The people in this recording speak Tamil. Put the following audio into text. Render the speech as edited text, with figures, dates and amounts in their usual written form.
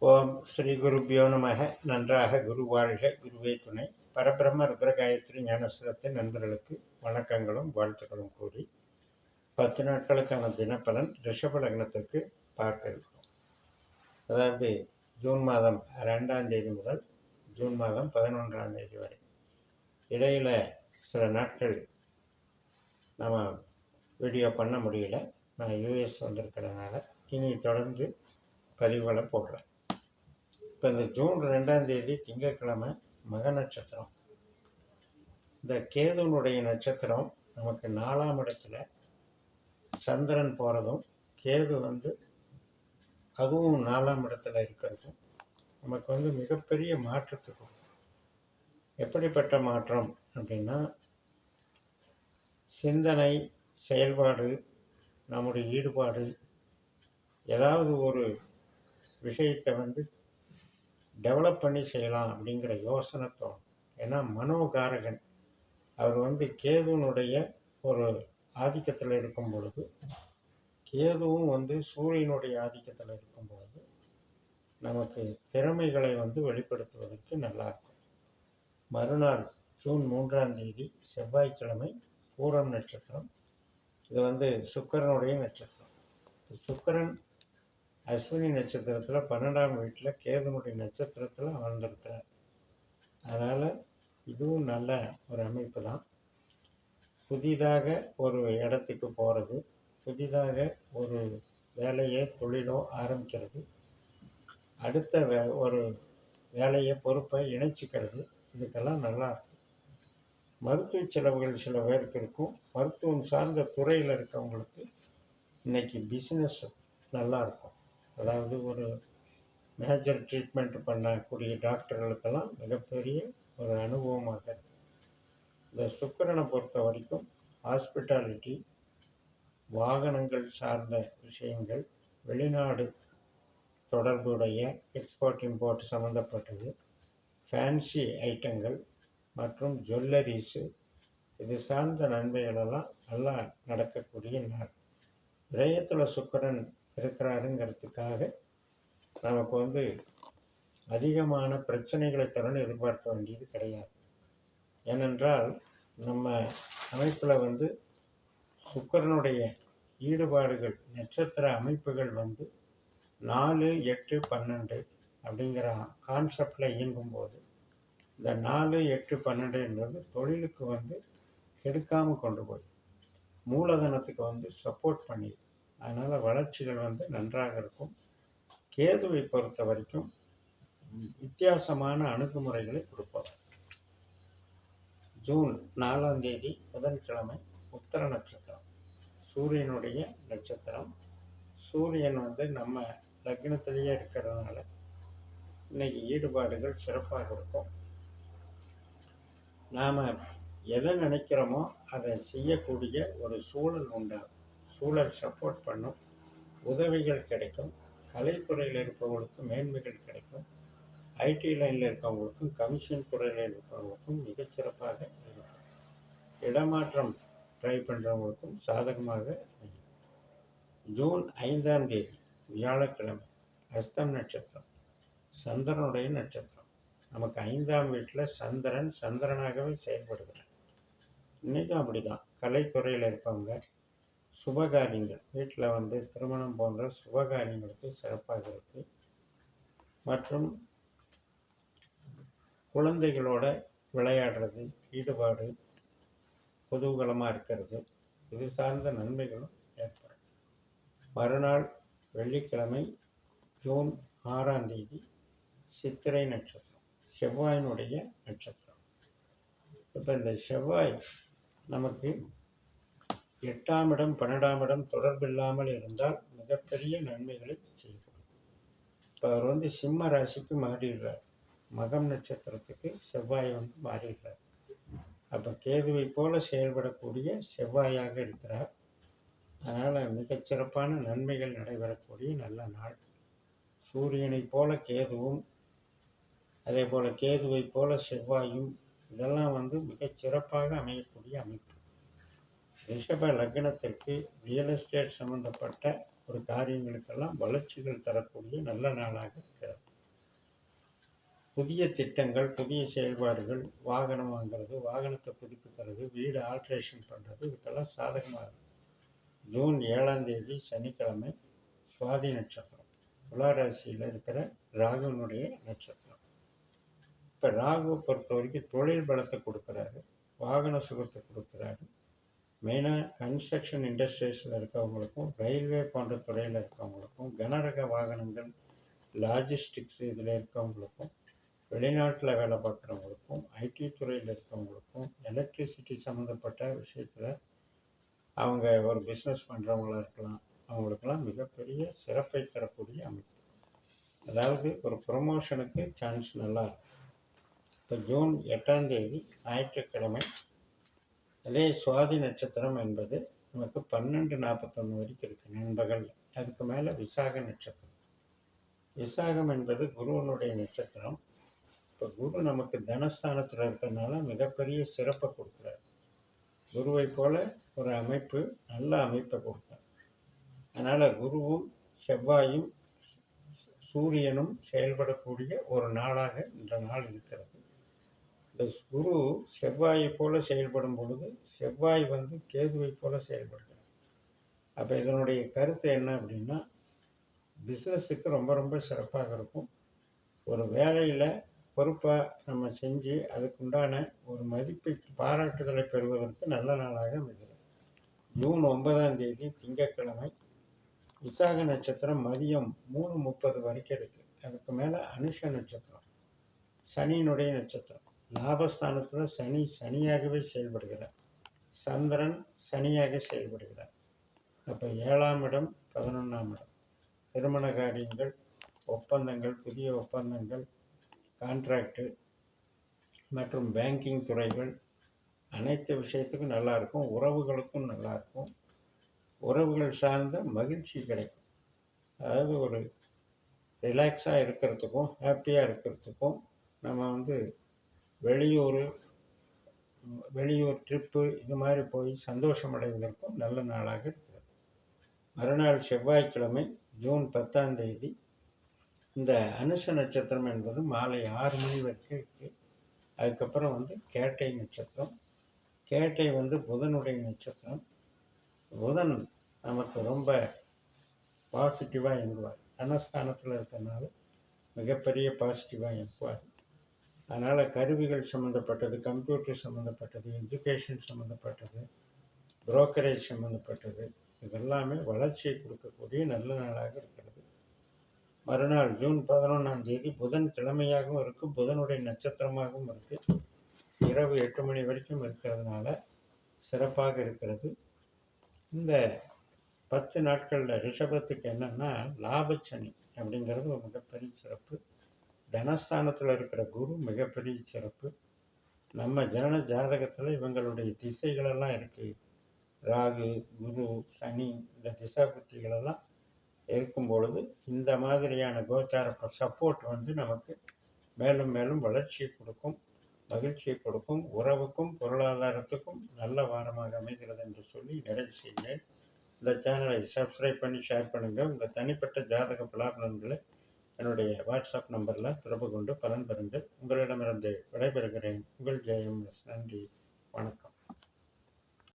ஓம் ஸ்ரீ குருபியோ நமக. நன்றாக குரு வாழ்க, குருவே துணை. பரபிரம்ம ருத்ரகாயத்ரி ஞானஸ்ரத்தின் நண்பர்களுக்கு வணக்கங்களும் வாழ்த்துக்களும் கூறி 10 நாட்களுக்கான தினப்பலன் ரிஷப லக்னத்திற்கு பார்க்க இருக்கிறோம். அதாவது ஜூன் மாதம் 2ஆம் தேதி முதல் ஜூன் மாதம் 11ஆம் தேதி வரை இடையில் சில நாட்கள் நம்ம வீடியோ பண்ண முடியல. நான் யூஎஸ் வந்திருக்கிறதுனால இனி தொடர்ந்து பதிவுகளை போடுறேன். இப்போ இந்த ஜூன் 2ஆம் தேதி திங்கட்கிழமை மக நட்சத்திரம். இந்த கேதுனுடைய நட்சத்திரம் நமக்கு 4ஆம் இடத்துல சந்திரன் போகிறதும், கேது அதுவும் 4ஆம் இடத்துல இருக்கிறதும் நமக்கு மிகப்பெரிய மாற்றத்துக்கு. எப்படிப்பட்ட மாற்றம் அப்படின்னா, சிந்தனை, செயல்பாடு, நம்முடைய ஈடுபாடு, ஏதாவது ஒரு விஷயத்தை டெவலப் பண்ணி செய்யலாம் அப்படிங்கிற யோசனை தோணும். ஏன்னா மனோகாரகன் அவர் கேதுனுடைய ஒரு ஆதிக்கத்தில் இருக்கும் பொழுது, கேதுவும் சூரியனுடைய ஆதிக்கத்தில் இருக்கும் பொழுது நமக்கு திறமைகளை வெளிப்படுத்துவதற்கு நல்லாயிருக்கும். மறுநாள் ஜூன் 3ஆம் தேதி செவ்வாய்க்கிழமை பூரம் நட்சத்திரம். இது சுக்கிரனுடைய நட்சத்திரம். சுக்கிரன் அஸ்வினி நட்சத்திரத்தில் 12ஆம் வீட்டில் கேதுனுடைய நட்சத்திரத்தில் அமர்ந்திருக்கிறார். அதனால் இதுவும் நல்ல ஒரு அமைப்பு தான். புதிதாக ஒரு இடத்துக்கு போகிறது, புதிதாக ஒரு வேலையை தொழிலோ ஆரம்பிக்கிறது, அடுத்த ஒரு வேலையை பொறுப்பை இணைச்சிக்கிறது, இதுக்கெல்லாம் நல்லாயிருக்கும். மருத்துவ செலவுகள் சில பேருக்கு இருக்கும். மருத்துவம் சார்ந்த துறையில் இருக்கவங்களுக்கு இன்றைக்கி பிஸ்னஸ் நல்லாயிருக்கும். அதாவது ஒரு மேஜர் ட்ரீட்மெண்ட் பண்ணக்கூடிய டாக்டர்களுக்கெல்லாம் மிகப்பெரிய ஒரு அனுபவமாக இருக்குது. இந்த சுக்கிரனை பொறுத்த வரைக்கும் ஹாஸ்பிட்டாலிட்டி, வாகனங்கள் சார்ந்த விஷயங்கள், வெளிநாடு தொடர்புடைய எக்ஸ்போர்ட் இம்போர்ட் சம்மந்தப்பட்டது, ஃபேன்சி ஐட்டங்கள் மற்றும் ஜுவல்லரிஸு, இது சார்ந்த நன்மைகளெல்லாம் நல்லா நடக்கக்கூடிய நாள். விரயத்தில் சுக்கிரன் இருக்கிறாருங்கிறதுக்காக நமக்கு அதிகமான பிரச்சனைகளை தரணும்னு எதிர்பார்க்க வேண்டியது கிடையாது. ஏனென்றால் நம்ம அமைப்பில் சுக்கிரனுடைய ஈடுபாடுகள், நட்சத்திர அமைப்புகள் 4, 8, 12 அப்படிங்கிற கான்செப்டில் இயங்கும்போது, இந்த 4, 8, 12 என்பது தொழிலுக்கு கெடுக்காமல் கொண்டு போய் மூலதனத்துக்கு சப்போர்ட் பண்ணி, அதனால் வளர்ச்சிகள் நன்றாக இருக்கும். கேதுவை பொறுத்த வரைக்கும் வித்தியாசமான அணுகுமுறைகளை கொடுப்பார். ஜூன் 4ஆம் தேதி புதன்கிழமை உத்தர நட்சத்திரம், சூரியனுடைய நட்சத்திரம். சூரியன் நம்ம லக்னத்திலேயே இருக்கிறதுனால இன்னைக்கு ஈடுபாடுகள் சிறப்பாக இருக்கும். நாம் எதை நினைக்கிறோமோ அதை செய்யக்கூடிய ஒரு சூழல் உண்டாகும். சூழல் சப்போர்ட் பண்ணும், உதவிகள் கிடைக்கும். கலைத்துறையில் இருப்பவர்களுக்கு மேன்மைகள் கிடைக்கும். ஐடி லைனில் இருக்கவங்களுக்கும், கமிஷன் துறையில் இருப்பவங்களுக்கும் மிகச்சிறப்பாக இருக்கும். இடமாற்றம் ட்ரை பண்ணுறவங்களுக்கும் சாதகமாக இருக்கும். ஜூன் 5ஆம் தேதி வியாழக்கிழமை அஸ்தம் நட்சத்திரம், சந்திரனுடைய நட்சத்திரம். நமக்கு 5ஆம் வீட்டில் சந்திரனாகவே செயல்படுகிறார். இன்றைக்கும் அப்படி தான். கலைத்துறையில் இருப்பவங்க, சுபகாரியங்கள், வீட்டில் திருமணம் போன்ற சுபகாரியங்களுக்கு சிறப்பாக இருக்குது. மற்றும் குழந்தைகளோட விளையாடுறது, ஈடுபாடு, குதூகலமாக இருக்கிறது, இது சார்ந்த நன்மைகளும் ஏற்படும். மறுநாள் வெள்ளிக்கிழமை ஜூன் 6ஆம் தேதி சித்திரை நட்சத்திரம், செவ்வாயினுடைய நட்சத்திரம். இப்போ இந்த செவ்வாய் நமக்கு 8ஆம் இடம் 12ஆம் இடம் தொடர்பில்லாமல் இருந்தால் மிகப்பெரிய நன்மைகளை செய்யப்படும். இப்போ அவர் சிம்ம ராசிக்கு மாறிடுறார். மகம் நட்சத்திரத்துக்கு செவ்வாய் மாறிடுறார். அப்போ கேதுவை போல செயல்படக்கூடிய செவ்வாயாக இருக்கிறார். அதனால் மிகச்சிறப்பான நன்மைகள் நடைபெறக்கூடிய நல்ல நாள். சூரியனை போல கேதுவும், அதே போல் கேதுவை போல செவ்வாயும், இதெல்லாம் மிகச்சிறப்பாக அமையக்கூடிய அமைப்பு. ரிஷப லக்னத்திற்கு ரியல் எஸ்டேட் சம்பந்தப்பட்ட ஒரு காரியங்களுக்கெல்லாம் வளர்ச்சிகள் தரக்கூடிய நல்ல நாளாக இருக்கிறது. புதிய திட்டங்கள், புதிய செயல்பாடுகள், வாகனம் வாங்குறது, வாகனத்தை புதுப்பிக்கிறது, வீடு ஆல்ட்ரேஷன் பண்ணுறது, இதுக்கெல்லாம் சாதகமாக இருக்கும். ஜூன் 7ஆம் தேதி சனிக்கிழமை சுவாதி நட்சத்திரம், துலா ராசியில் இருக்கிற ராகுனுடைய நட்சத்திரம். இப்போ ராகுவை பொறுத்த வரைக்கும் தொழில் பலத்தை கொடுக்குறாரு, வாகன சுகத்தை கொடுக்குறாரு. மெயினாக கன்ஸ்ட்ரக்ஷன் இண்டஸ்ட்ரீஸில் இருக்கவங்களுக்கும், ரயில்வே போன்ற துறையில் இருக்கவங்களுக்கும், கனரக வாகனங்கள், லாஜிஸ்டிக்ஸ் இதில் இருக்கவங்களுக்கும், வெளிநாட்டில் வேலை பார்க்குறவங்களுக்கும், ஐடி துறையில் இருக்கவங்களுக்கும், எலக்ட்ரிசிட்டி சம்மந்தப்பட்ட விஷயத்தில் அவங்க ஒரு பிஸ்னஸ் பண்ணுறவங்களாக இருக்கலாம், அவங்களுக்கெல்லாம் மிகப்பெரிய சிறப்பை தரக்கூடிய அமைப்பு. அதாவது ஒரு ப்ரொமோஷனுக்கு சான்ஸ் நல்லா இருக்கும். இப்போ ஜூன் 8ஆம் தேதி ஞாயிற்றுக்கிழமை, அதே சுவாதி நட்சத்திரம் என்பது நமக்கு 12:41 வரைக்கும் இருக்குது நண்பகல். அதுக்கு மேலே விசாக நட்சத்திரம். விசாகம் என்பது குருவனுடைய நட்சத்திரம். இப்போ குரு நமக்கு தனஸ்தானத்தில் இருக்கிறதுனால மிகப்பெரிய சிறப்பை கொடுக்குறாரு. குருவை போல ஒரு அமைப்பு, நல்ல அமைப்பை கொடுத்தார். அதனால் குருவும் செவ்வாயும் சூரியனும் செயல்படக்கூடிய ஒரு நாளாக இந்த நாள் இருக்கிறது. இந்த குரு செவ்வாயை போல செயல்படும் பொழுது செவ்வாய் கேதுவை போல செயல்படுகிறார். அப்போ இதனுடைய கருத்து என்ன அப்படின்னா, பிஸ்னஸுக்கு ரொம்ப ரொம்ப சிறப்பாக இருக்கும். ஒரு வேலையில் பொறுப்பாக நம்ம செஞ்சு அதுக்குண்டான ஒரு மதிப்பை, பாராட்டுதலை பெறுவதற்கு நல்ல நாளாக அமைகிறது. ஜூன் 9ஆம் தேதி திங்கட்கிழமை, விசாக நட்சத்திரம் மதியம் 3:30 வரைக்கும் இருக்குது. அதுக்கு மேலே அனுஷ நட்சத்திரம், சனியினுடைய நட்சத்திரம். லாபஸ்தானத்தில் சனியாகவே செயல்படுகிறார். சந்திரன் சனியாக செயல்படுகிறார். அப்போ 7ஆம் இடம், 11ஆம் இடம், திருமண காரியங்கள், ஒப்பந்தங்கள், புதிய ஒப்பந்தங்கள், கான்ட்ராக்டு மற்றும் பேங்கிங் துறைகள், அனைத்து விஷயத்துக்கும் நல்லாயிருக்கும். உறவுகளுக்கும் நல்லாயிருக்கும். உறவுகள் சார்ந்த மகிழ்ச்சி கிடைக்கும். அதாவது ஒரு ரிலாக்ஸாக இருக்கிறதுக்கும், ஹாப்பியாக இருக்கிறதுக்கும், நம்ம வெளியூர் ட்ரிப்பு இது மாதிரி போய் சந்தோஷம் அடைவதற்கும் நல்ல நாளாக இருக்கிறது. மறுநாள் செவ்வாய்க்கிழமை ஜூன் 10ஆம் தேதி இந்த அனுஷ நட்சத்திரம் என்பது மாலை 6 மணி வரைக்கும் இருக்குது. அதுக்கப்புறம் கேட்டை நட்சத்திரம். கேட்டை புதனுடைய நட்சத்திரம். புதன் நமக்கு ரொம்ப பாசிட்டிவாக இயங்குவார். தனஸ்தானத்தில் இருக்கிறதுனால மிகப்பெரிய பாசிட்டிவாக இயங்குவார். அதனால் கருவிகள் சம்மந்தப்பட்டது, கம்ப்யூட்டர் சம்மந்தப்பட்டது, எஜுகேஷன் சம்மந்தப்பட்டது, புரோக்கரேஜ் சம்மந்தப்பட்டது, இதெல்லாமே வளர்ச்சியை கொடுக்கக்கூடிய நல்ல நாளாக இருக்கிறது. மறுநாள் ஜூன் 11ஆம் தேதி புதன் கிழமையாகவும் இருக்குது, புதனுடைய நட்சத்திரமாகவும் இருக்குது. இரவு 8 மணி வரைக்கும் இருக்கிறதுனால சிறப்பாக இருக்கிறது. இந்த 10 நாட்களில் ரிஷபத்துக்கு என்னென்னா லாபச்சனி அப்படிங்கிறது ஒரு மிகப்பெரிய சிறப்பு. தனஸ்தானத்தில் இருக்கிற குரு மிகப்பெரிய சிறப்பு. நம்ம ஜனன ஜாதகத்தில் இவங்களுடைய திசைகளெல்லாம் இருக்குது. ராகு, குரு, சனி, இந்த திசா புத்திகளெல்லாம் இருக்கும் பொழுது இந்த மாதிரியான கோச்சார சப்போர்ட் நமக்கு மேலும் மேலும் வளர்ச்சியை கொடுக்கும், மகிழ்ச்சியை கொடுக்கும். உறவுக்கும் பொருளாதாரத்துக்கும் நல்ல வாரமாக அமைகிறது என்று சொல்லி நிறைவு செய்கிறேன். இந்த சேனலை சப்ஸ்கிரைப் பண்ணி ஷேர் பண்ணுங்கள். உங்கள் தனிப்பட்ட ஜாதக பலாபலன்களை என்னுடைய வாட்ஸ்அப் நம்பரில் தொடர்பு கொண்டு பலன் பெறுங்கள். உங்களிடமிருந்து விடைபெறுகிறேன். உங்கள் ஜெயம். நன்றி, வணக்கம்.